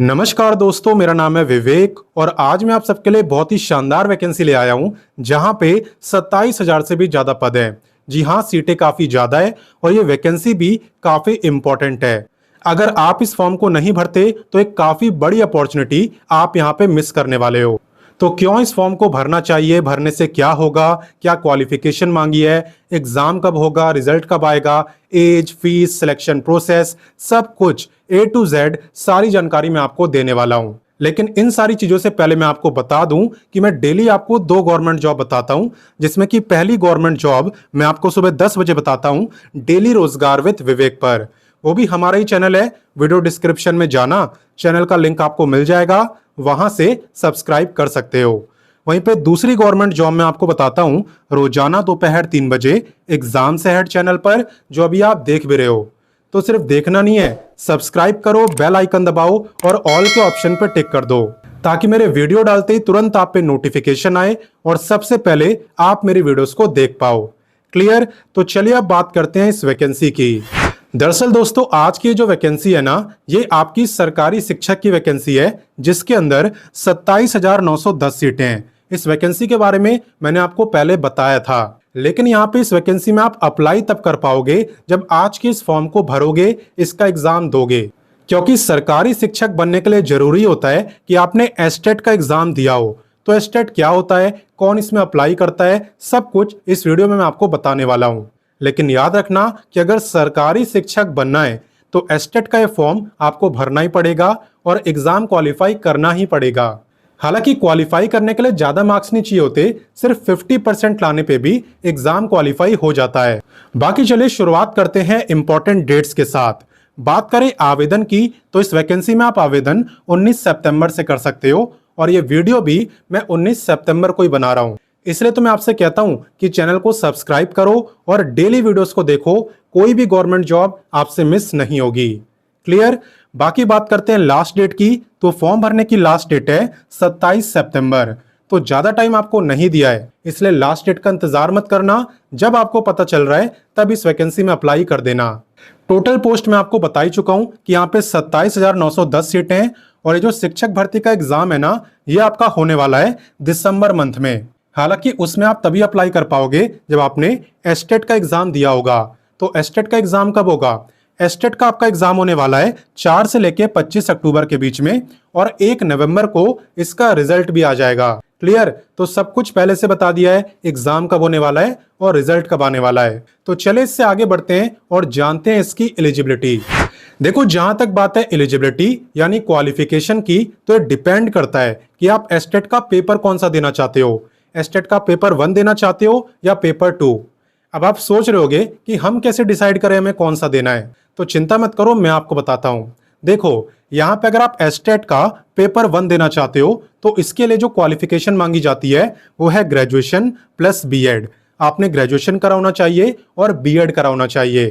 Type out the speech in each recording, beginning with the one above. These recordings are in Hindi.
नमस्कार दोस्तों, मेरा नाम है विवेक और आज मैं आप सबके लिए बहुत ही शानदार वैकेंसी ले आया हूं जहां पे 27,000 से भी ज़्यादा पद हैं। जी हां, सीटें काफ़ी ज़्यादा है और ये वैकेंसी भी काफ़ी इम्पोर्टेंट है। अगर आप इस फॉर्म को नहीं भरते तो एक काफ़ी बड़ी अपॉर्चुनिटी आप यहां पे मिस करने वाले हो। तो क्यों इस फॉर्म को भरना चाहिए, भरने से क्या होगा, क्या क्वालिफिकेशन मांगी है, एग्जाम कब होगा, रिजल्ट कब आएगा, एज, फीस, सिलेक्शन प्रोसेस, सब कुछ A to Z सारी जानकारी मैं आपको देने वाला हूं। लेकिन इन सारी चीजों से पहले मैं आपको बता दूं कि मैं डेली आपको 2 गवर्नमेंट जॉब बताता हूं, जिसमें कि पहली गवर्नमेंट जॉब मैं आपको सुबह 10 बजे बताता हूं, डेली रोजगार विद विवेक पर। वो भी हमारा ही चैनल है, वीडियो डिस्क्रिप्शन में जाना, चैनल का लिंक आपको मिल जाएगा, वहां से सब्सक्राइब कर सकते हो। वहीं पे दूसरी गवर्नमेंट जॉब मैं आपको बताता हूं रोजाना दोपहर 3 बजे एग्जाम से हेड चैनल पर, जो अभी आप देख भी रहे हो। तो सिर्फ देखना नहीं है, सब्सक्राइब करो, बेल आइकन दबाओ और ऑल के ऑप्शन पर टिक कर दो, ताकि मेरे वीडियो डालते ही तुरंत आप पे नोटिफिकेशन आए और सबसे पहले आप मेरी वीडियोस को देख पाओ। क्लियर? तो चलिए अब बात करते हैं इस वैकेंसी की। दरअसल दोस्तों, आज की जो वैकेंसी है ना, ये आपकी सरकारी शिक्षक की वैकेंसी है, जिसके अंदर 27,910 सीटें हैं। इस वैकेंसी के बारे में मैंने आपको पहले बताया था, लेकिन यहाँ पे इस वैकेंसी में आप अप्लाई तब कर पाओगे जब आज के इस फॉर्म को भरोगे, इसका एग्जाम दोगे। क्योंकि सरकारी शिक्षक बनने के लिए जरूरी होता है कि आपने एस्टेट का एग्जाम दिया हो। तो एस्टेट क्या होता है, कौन इसमें अप्लाई करता है, सब कुछ इस वीडियो में मैं आपको बताने वाला हूं। लेकिन याद रखना कि अगर सरकारी शिक्षक बनना है तो एस्टेट का ये फॉर्म आपको भरना ही पड़ेगा और एग्जाम क्वालिफाई करना ही पड़ेगा। हालांकि क्वालिफाई करने के लिए ज्यादा मार्क्स नहीं चाहिए होते, सिर्फ 50% लाने पे भी एग्जाम क्वालिफाई हो जाता है। बाकी चलिए शुरुआत करते हैं इंपॉर्टेंट डेट्स के साथ। बात करें आवेदन की, तो इस वैकेंसी में आप आवेदन 19 सितंबर से कर सकते हो और ये वीडियो भी मैं 19 सितंबर को ही बना रहा हूं। इसलिए तो मैं आपसे कहता हूं कि चैनल को सब्सक्राइब करो और डेली वीडियोस को देखो, कोई भी गवर्नमेंट जॉब आपसे मिस नहीं होगी। क्लियर? बाकी बात करते हैं लास्ट डेट की। तो फॉर्म भरने की लास्ट डेट है 27 सितंबर। तो ज्यादा टाइम आपको नहीं दिया है, इसलिए लास्ट डेट का इंतजार मत करना। जब आपको पता चल रहा है तब इस वैकेंसी में अप्लाई कर देना। टोटल पोस्ट मैं आपको बता ही चुका हूं कि यहाँ पे 27,910 सीटें हैं और ये जो शिक्षक भर्ती का एग्जाम है ना, ये आपका होने वाला है दिसंबर मंथ में। हालांकि उसमें आप तभी अप्लाई कर पाओगे जब आपने एस्टेट का एग्जाम दिया होगा। तो एस्टेट का एग्जाम कब होगा? एस्टेट का आपका एग्जाम होने वाला है 4 से लेके 25 अक्टूबर के बीच में और 1 नवंबर को इसका रिजल्ट भी आ जाएगा। क्लियर? तो सब कुछ पहले से बता दिया है, एग्जाम कब होने वाला है और रिजल्ट कब आने वाला है। तो चले इससे आगे बढ़ते हैं और जानते हैं इसकी एलिजिबिलिटी। देखो, जहां तक बात है एलिजिबिलिटी यानी क्वालिफिकेशन की, तो ये डिपेंड करता है कि आप एस्टेट का पेपर कौन सा देना चाहते हो। एस्टेट का पेपर 1 देना चाहते हो या पेपर 2? अब आप सोच रहे होगे कि हम कैसे डिसाइड करें हमें कौन सा देना है। तो चिंता मत करो, मैं आपको बताता हूं। देखो, यहां पे अगर आप एस्टेट का पेपर 1 देना चाहते हो तो इसके लिए जो क्वालिफिकेशन मांगी जाती है वो है ग्रेजुएशन प्लस बीएड। आपने ग्रेजुएशन कराना चाहिए और बीएड कराना चाहिए।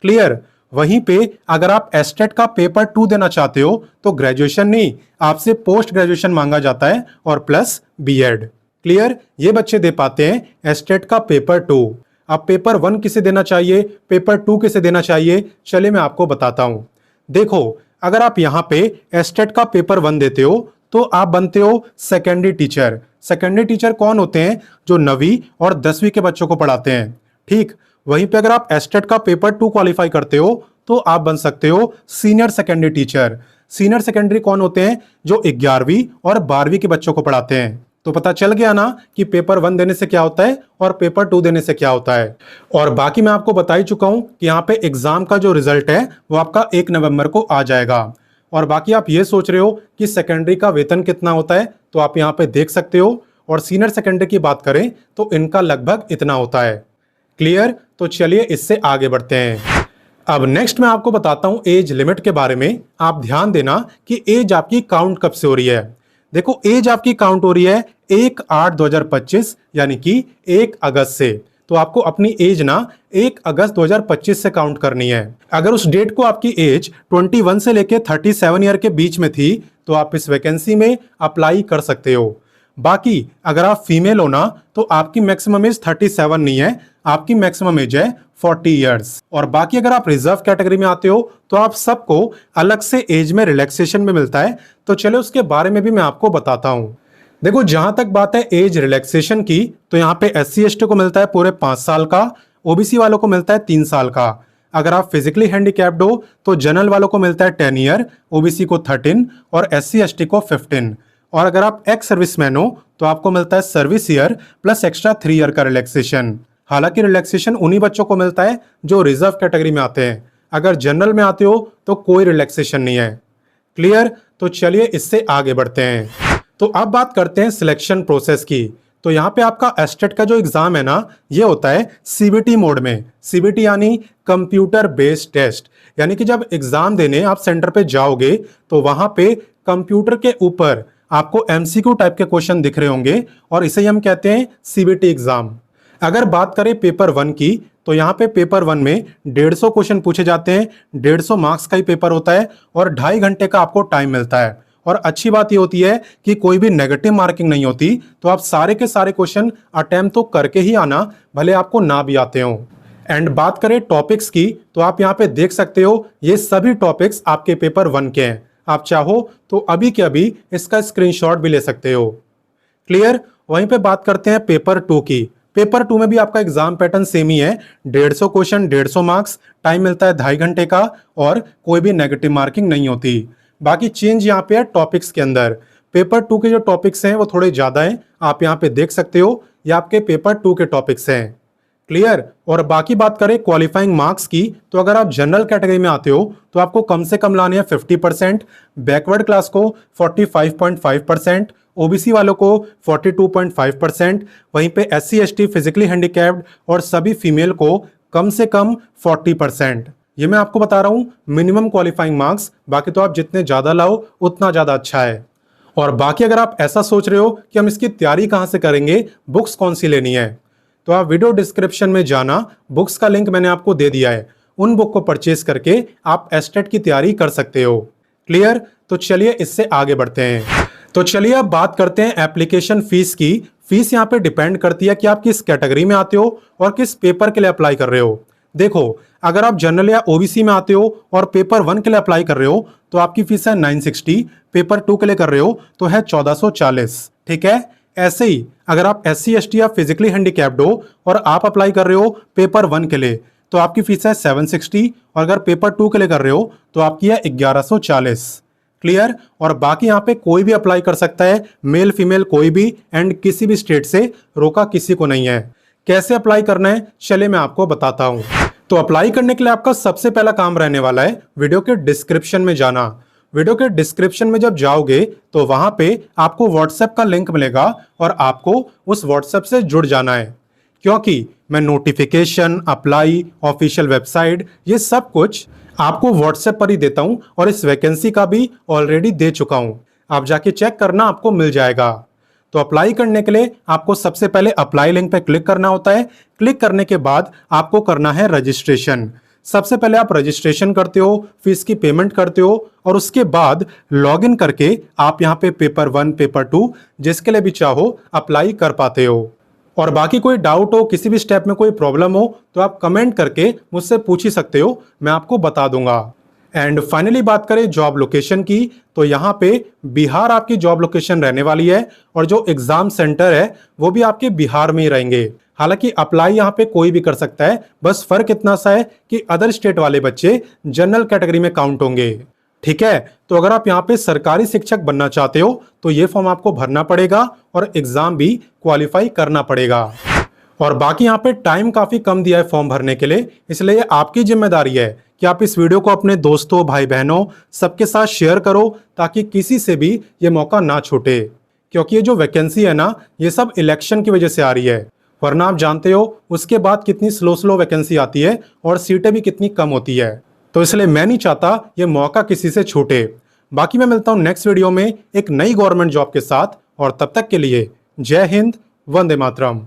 क्लियर? वहीं पे अगर आप एस्टेट का पेपर 2 देना चाहते हो तो ग्रेजुएशन नहीं, आपसे पोस्ट ग्रेजुएशन मांगा जाता है और प्लस बीएड। क्लियर? ये बच्चे दे पाते हैं एस्टेट का पेपर 2। अब पेपर 1 किसे देना चाहिए, पेपर 2 किसे देना चाहिए, चलिए मैं आपको बताता हूं। देखो, अगर आप यहां पे एस्टेट का पेपर 1 देते हो तो आप बनते हो सेकेंडरी टीचर। सेकेंडरी टीचर कौन होते हैं? जो 9वीं और 10वीं के बच्चों को पढ़ाते हैं। ठीक, वहीं पे अगर आप एस्टेट का पेपर 2 क्वालिफाई करते हो तो आप बन सकते हो senior secondary teacher. Senior secondary कौन होते हैं? जो 11वीं और 12वीं के बच्चों को पढ़ाते हैं। तो पता चल गया ना कि पेपर 1 देने से क्या होता है और पेपर 2 देने से क्या होता है। और बाकी मैं आपको बता ही चुका हूं कि यहाँ पे एग्जाम का जो रिजल्ट है वो आपका 1 नवंबर को आ जाएगा। और बाकी आप ये सोच रहे हो कि सेकेंडरी का वेतन कितना होता है, तो आप यहाँ पे देख सकते हो। और सीनियर सेकेंडरी की बात करें तो इनका लगभग इतना होता है। क्लियर? तो चलिए इससे आगे बढ़ते हैं। अब नेक्स्ट मैं आपको बताता हूं एज लिमिट के बारे में। आप ध्यान देना कि एज आपकी काउंट कब से हो रही है। देखो, एज आपकी काउंट हो रही है 1/8/2025 यानी कि 1 अगस्त से। तो आपको अपनी एज ना 1 अगस्त 2025 से काउंट करनी है। अगर उस डेट को आपकी एज 21 से लेके 37 ईयर के बीच में थी तो आप इस वैकेंसी में अप्लाई कर सकते हो। बाकी अगर आप फीमेल हो ना तो आपकी मैक्सिमम एज 37 नहीं है, आपकी मैक्सिमम एज है 40 ईयर्स। और बाकी अगर आप रिजर्व कैटेगरी में आते हो तो आप सबको अलग से एज में रिलैक्सेशन में मिलता है। तो चले उसके बारे में भी मैं आपको बताता हूं। देखो, जहां तक बात है एज रिलैक्सेशन की, तो यहाँ पे SC/ST को मिलता है पूरे 5 साल का, OBC वालों को मिलता है 3 साल का। अगर आप फिजिकली हैंडीकैप्ड हो तो जनरल वालों को मिलता है 10 ईयर, OBC को 13 और SC/ST को 15। और अगर आप एक्स सर्विसमैन हो तो आपको मिलता है service year plus extra 3 year का रिलैक्सेशन। हालांकि रिलैक्सेशन उन्हीं बच्चों को मिलता है जो रिजर्व कैटेगरी में आते हैं। अगर जनरल में आते हो तो कोई रिलैक्सेशन नहीं है। क्लियर? तो चलिए इससे आगे बढ़ते हैं। तो अब बात करते हैं सिलेक्शन प्रोसेस की। तो यहाँ पे आपका एस्टेट का जो एग्जाम है ना, ये होता है CBT मोड में। CBT यानी कंप्यूटर बेस्ड टेस्ट, यानी कि जब एग्जाम देने आप सेंटर पे जाओगे तो वहां पे कंप्यूटर के ऊपर आपको MCQ टाइप के क्वेश्चन दिख रहे होंगे और इसे हम कहते हैं CBT एग्जाम। अगर बात करें पेपर 1 की, तो यहाँ पे पेपर 1 में 150 क्वेश्चन पूछे जाते हैं, 150 मार्क्स का ही पेपर होता है और 2.5 घंटे का आपको टाइम मिलता है। और अच्छी बात ये होती है कि कोई भी नेगेटिव मार्किंग नहीं होती, तो आप सारे के सारे क्वेश्चन अटेम्प्ट तो करके ही आना, भले आपको ना भी आते हो। एंड बात करें टॉपिक्स की, तो आप यहाँ पे देख सकते हो ये सभी टॉपिक्स आपके पेपर 1 के हैं। आप चाहो तो अभी के अभी इसका स्क्रीनशॉट भी ले सकते हो। क्लियर? वहीं पे बात करते हैं पेपर 2 की। पेपर 2 में भी आपका एग्जाम पैटर्न सेम ही है, 150 क्वेश्चन, 150 मार्क्स, टाइम मिलता है 2.5 घंटे का और कोई भी नेगेटिव मार्किंग नहीं होती। बाकी चेंज यहाँ पे है टॉपिक्स के अंदर। पेपर 2 के जो टॉपिक्स हैं वो थोड़े ज्यादा हैं, आप यहाँ पे देख सकते हो, ये आपके पेपर 2 के टॉपिक्स हैं। क्लियर? और बाकी बात करें क्वालिफाइंग मार्क्स की, तो अगर आप जनरल कैटेगरी में आते हो तो आपको कम से कम लाने हैं 50%, बैकवर्ड क्लास को 45.5%, OBC वालों को 42.5%, वहीं पे SC/ST, फिजिकली हैंडीकैप्ड और सभी फीमेल को कम से कम 40%। ये मैं आपको बता रहा हूं मिनिमम क्वालिफाइंग मार्क्स, बाकी तो आप जितने ज्यादा लाओ उतना ज्यादा अच्छा है। और बाकी अगर आप ऐसा सोच रहे हो कि हम इसकी तैयारी कहां से करेंगे, बुक्स कौन सी लेनी है, तो आप वीडियो डिस्क्रिप्शन में जाना, बुक्स का लिंक मैंने आपको दे दिया है। उन बुक को परचेज करके आप एस्टेट की तैयारी कर सकते हो। क्लियर? तो चलिए इससे आगे बढ़ते हैं। तो चलिए अब बात करते हैं एप्लीकेशन फीस की। फीस यहाँ पे डिपेंड करती है कि आप किस कैटेगरी में आते हो और किस पेपर के लिए अप्लाई कर रहे हो। देखो, अगर आप जनरल या OBC में आते हो और पेपर 1 के लिए अप्लाई कर रहे हो तो आपकी फीस है 960, पेपर 2 के लिए कर रहे हो तो है 1440। ठीक है? ऐसे ही अगर आप SC/ST या फिजिकली हैंडीकैप्ड हो और आप अप्लाई कर रहे हो पेपर 1 के लिए तो आपकी फीस है 760, और अगर पेपर 2 के लिए कर रहे हो तो आपकी है 1140। क्लियर? और बाकी यहाँ पे कोई भी अप्लाई कर सकता है, मेल फीमेल कोई भी, एंड किसी भी स्टेट से रोका किसी को नहीं है। कैसे अप्लाई करना है चलिए मैं आपको बताता हूँ। तो अप्लाई करने के लिए आपका सबसे पहला काम रहने वाला है वीडियो के डिस्क्रिप्शन में जाना। वीडियो के डिस्क्रिप्शन में जब जाओगे तो वहां पे आपको व्हाट्सएप का लिंक मिलेगा और आपको उस व्हाट्सएप से जुड़ जाना है, क्योंकि मैं नोटिफिकेशन, अप्लाई, ऑफिशियल वेबसाइट, ये सब कुछ आपको व्हाट्सएप पर ही देता हूं और इस वैकेंसी का भी ऑलरेडी दे चुका हूं। आप जाके चेक करना, आपको मिल जाएगा। तो अप्लाई करने के लिए आपको सबसे पहले अप्लाई लिंक पे क्लिक करना होता है। क्लिक करने के बाद आपको करना है रजिस्ट्रेशन। सबसे पहले आप रजिस्ट्रेशन करते हो, फीस की पेमेंट करते हो और उसके बाद लॉगिन करके आप यहाँ पे पेपर 1, पेपर 2 जिसके लिए भी चाहो अप्लाई कर पाते हो। और बाकी कोई डाउट हो, किसी भी स्टेप में कोई प्रॉब्लम हो तो आप कमेंट करके मुझसे पूछ ही सकते हो, मैं आपको बता दूंगा। एंड फाइनली बात करें जॉब लोकेशन की, तो यहाँ पे बिहार आपकी जॉब लोकेशन रहने वाली है और जो एग्जाम सेंटर है वो भी आपके बिहार में ही रहेंगे। हालांकि अप्लाई यहाँ पे कोई भी कर सकता है, बस फर्क इतना सा है कि अदर स्टेट वाले बच्चे जनरल कैटेगरी में काउंट होंगे। ठीक है? तो अगर आप यहाँ पे सरकारी शिक्षक बनना चाहते हो तो ये फॉर्म आपको भरना पड़ेगा और एग्जाम भी क्वालिफाई करना पड़ेगा। और बाकी यहाँ पे टाइम काफी कम दिया है फॉर्म भरने के लिए, इसलिए आपकी जिम्मेदारी है कि आप इस वीडियो को अपने दोस्तों, भाई बहनों सबके साथ शेयर करो ताकि किसी से भी ये मौका ना छूटे। क्योंकि ये जो वैकेंसी है ना, ये सब इलेक्शन की वजह से आ रही है, वरना आप जानते हो उसके बाद कितनी स्लो वैकेंसी आती है और सीटें भी कितनी कम होती है। तो इसलिए मैं नहीं चाहता ये मौका किसी से छूटे। बाकी मैं मिलता हूँ नेक्स्ट वीडियो में एक नई गवर्नमेंट जॉब के साथ, और तब तक के लिए जय हिंद, वंदे मातरम।